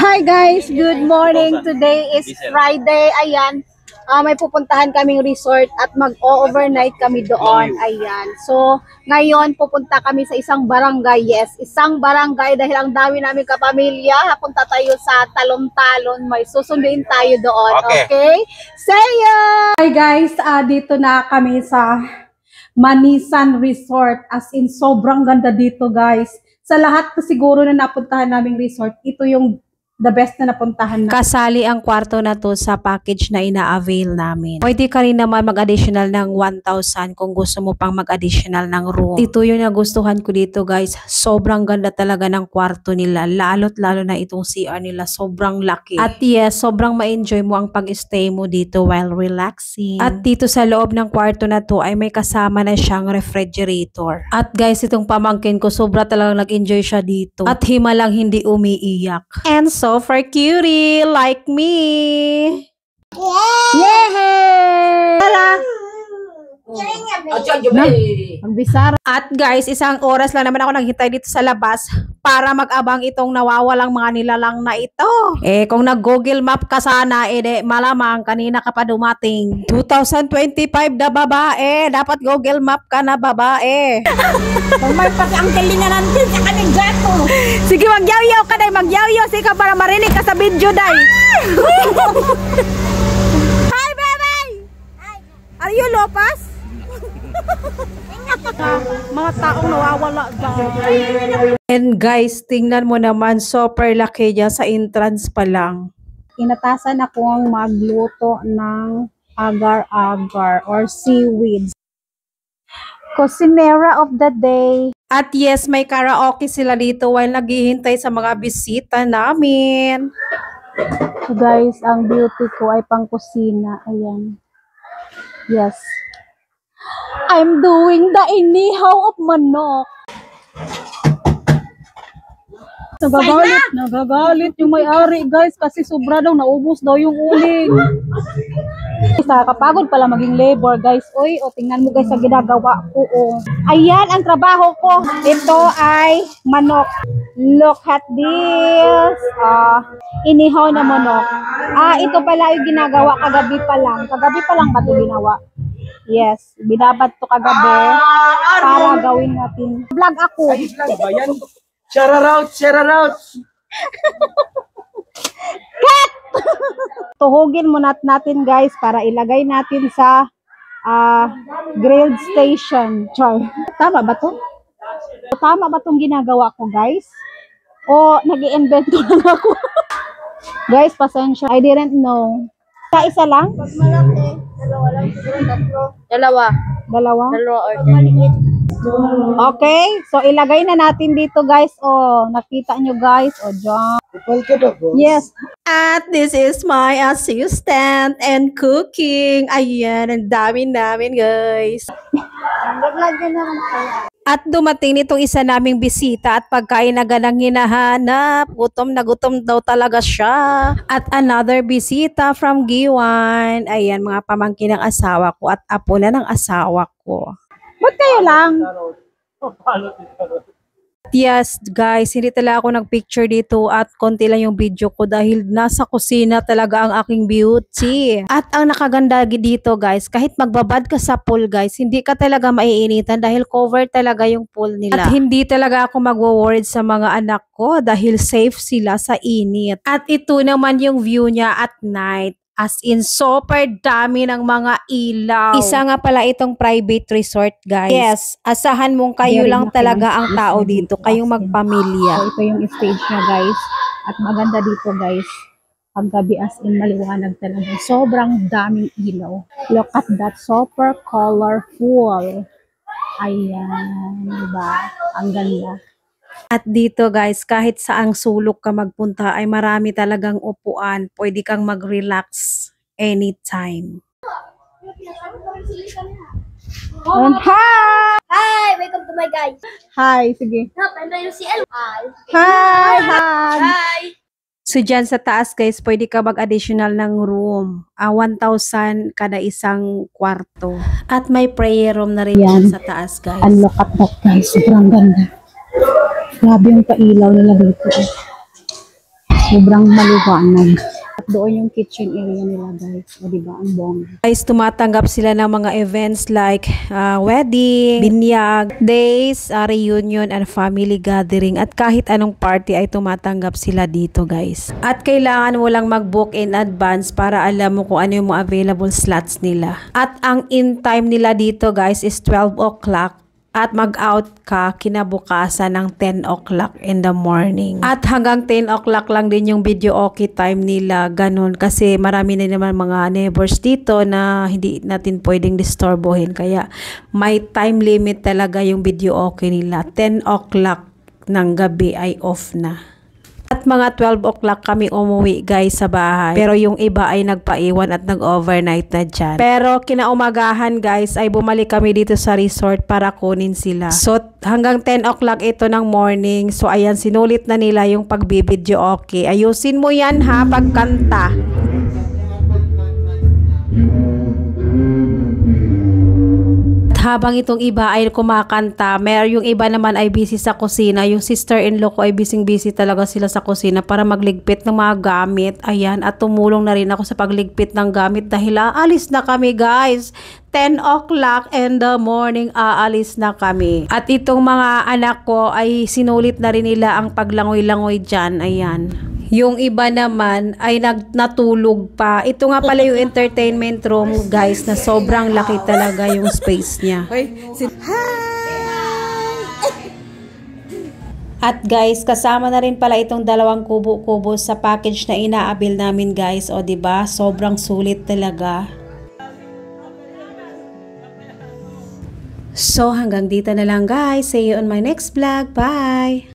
Hi guys, good morning. Today is Friday. Ayan, may pupuntahan kaming resort at mag-overnight kami doon. Ayan. So, ngayon pupunta kami sa isang barangay. Yes, isang barangay dahil ang dami namin kapamilya. Punta tayo sa Talon-Talon. May susunduin tayo doon. Okay? See ya! Hi guys, dito na kami sa Manisan Resort. As in, sobrang ganda dito guys. Sa lahat na siguro na napuntahan naming resort, ito yung the best na napuntahan na. Kasali ang kwarto na to sa package na ina-avail namin. Pwede ka rin naman mag-additional ng 1,000 kung gusto mo pang mag-additional ng room. Ito yung nagustuhan ko dito guys. Sobrang ganda talaga ng kwarto nila. Lalo't lalo na itong CR nila. Sobrang laki. At yes, sobrang ma-enjoy mo ang pag-stay mo dito while relaxing. At dito sa loob ng kwarto na to ay may kasama na siyang refrigerator. At guys, itong pamangkin ko sobra talagang nag-enjoy siya dito. At himalang hindi umiiyak. And so for cutie like me. Yay! Ang bisara. At guys, isang oras lang naman ako naghintay dito sa labas para mag-abang itong nawawalang mga nilalang na ito. Kung nag-Google Map ka sana, malamang kanina ka pa dumating. 2025 na babae. Dapat Google Map ka na babae. May pati ang galingan natin sa kanang gato. Sige, magyaw-yaw ka day, magyaw-yaw. Sige, para marinig ka sa video day. Hi, baby! Are you Lopas? Mga taong nawawala dyan. And guys, tingnan mo naman, super laki niya sa entrance pa lang. Inatasan akong magluto ng agar-agar or seaweeds. Cusinera of the day. At yes, may karaoke sila dito while naghihintay sa mga bisita namin. So guys, ang beauty ko ay pang kusina. Ayan. Yes. I'm doing the inihaw of manok. Nagagalit yung may-ari guys kasi sobra daw, naubos daw yung uling. Nakakapagod pala maging labor guys. Uy, tingnan mo guys sa ginagawa ko. Ayan ang trabaho ko. Ito ay manok. Look at this. Inihaw na manok. Ito pala yung ginagawa kagabi pa lang. Kagabi pa lang ba ito ginawa? Yes, binabad to kagabi para gawin natin. Vlog ako. Share out. Cut! Tuhugin muna natin guys para ilagay natin sa grilled station. Char. Tama ba to? Tama ba tong ginagawa ko guys? O nag-i-invento lang ako? Guys, pasensya. I didn't know. Isa lang? Pag malaki, dalawa lang siguro, tatlo. Dalawa or maliit. Okay, so ilagay na natin dito guys. Nakita nyo guys. Dyan. Yes. At this is my assistant and cooking. Ayan, ang dami namin guys. At dumating nitong isa naming bisita at pagkain na ganang hinahanap. Gutom na gutom daw talaga siya. At another bisita from Giwan. Ayan, mga pamangkin ng asawa ko at apo na ng asawa ko. Ba't kayo lang? Yes guys, hindi talaga ako nagpicture dito at konti lang yung video ko dahil nasa kusina talaga ang aking beauty. At ang nakaganda dito guys, kahit magbabad ka sa pool guys, hindi ka talaga maiinitan dahil cover talaga yung pool nila. At hindi talaga ako magwo-worried sa mga anak ko dahil safe sila sa init. At ito naman yung view niya at night. As in, super dami ng mga ilaw. Isa nga pala itong private resort, guys. Yes, asahan mong kayo lang talaga ang tao dito. Kayong magpamilya. So, ito yung stage niya, guys. At maganda dito, guys. Paggabi as in, maliwanag talaga. Sobrang daming ilaw. Look at that. Super colorful. Ayan. Diba? Ang ganda. At dito guys, kahit saang sulok ka magpunta ay marami talagang upuan. Pwede kang mag-relax anytime. And hi! Hi! Welcome to my guys. Hi, sige. Hi! Hi! So dyan sa taas guys, pwede ka mag-additional ng room. 1,000 kada isang kwarto. At may prayer room na rin dyan sa taas guys. And look at that guys, sobrang ganda. Grabe yung pailaw nila dito. Sobrang maliwanag. At doon yung kitchen area nila guys. O diba, ang bongga. Guys, tumatanggap sila ng mga events like wedding, binyag, days, reunion, and family gathering. At kahit anong party ay tumatanggap sila dito guys. At kailangan mo lang mag-book in advance para alam mo kung ano yung mga available slots nila. At ang in time nila dito guys is 12 o'clock. At mag-out ka kinabukasan ng 10 o'clock in the morning. At hanggang 10 o'clock lang din yung video okay time nila. Ganun. Kasi marami na naman mga neighbors dito na hindi natin pwedeng disturbohin. Kaya may time limit talaga yung video okay nila. 10 o'clock ng gabi ay off na. At mga 12 o'clock kami umuwi guys sa bahay. Pero yung iba ay nagpaiwan at nag-overnight na dyan. Pero kinaumagahan guys ay bumalik kami dito sa resort para kunin sila. So hanggang 10 o'clock ito ng morning. So ayan, sinulit na nila yung pagbibideo okay. Ayusin mo yan ha pagkanta. Habang itong iba ay kumakanta, yung iba naman ay busy sa kusina. Yung sister-in-law ko ay busy talaga sila sa kusina para magligpit ng mga gamit. Ayan, at tumulong na rin ako sa pagligpit ng gamit dahil aalis na kami guys. 10 o'clock in the morning, aalis na kami. At itong mga anak ko ay sinulit na rin nila ang paglangoy-langoy dyan. Ayan. Yung iba naman ay natulog pa. Ito nga pala yung entertainment room guys na sobrang laki talaga yung space niya. At guys, kasama na rin pala itong 2 kubo-kubo sa package na inaabil namin guys. O diba? Sobrang sulit talaga. So hanggang dito na lang guys. See you on my next vlog. Bye!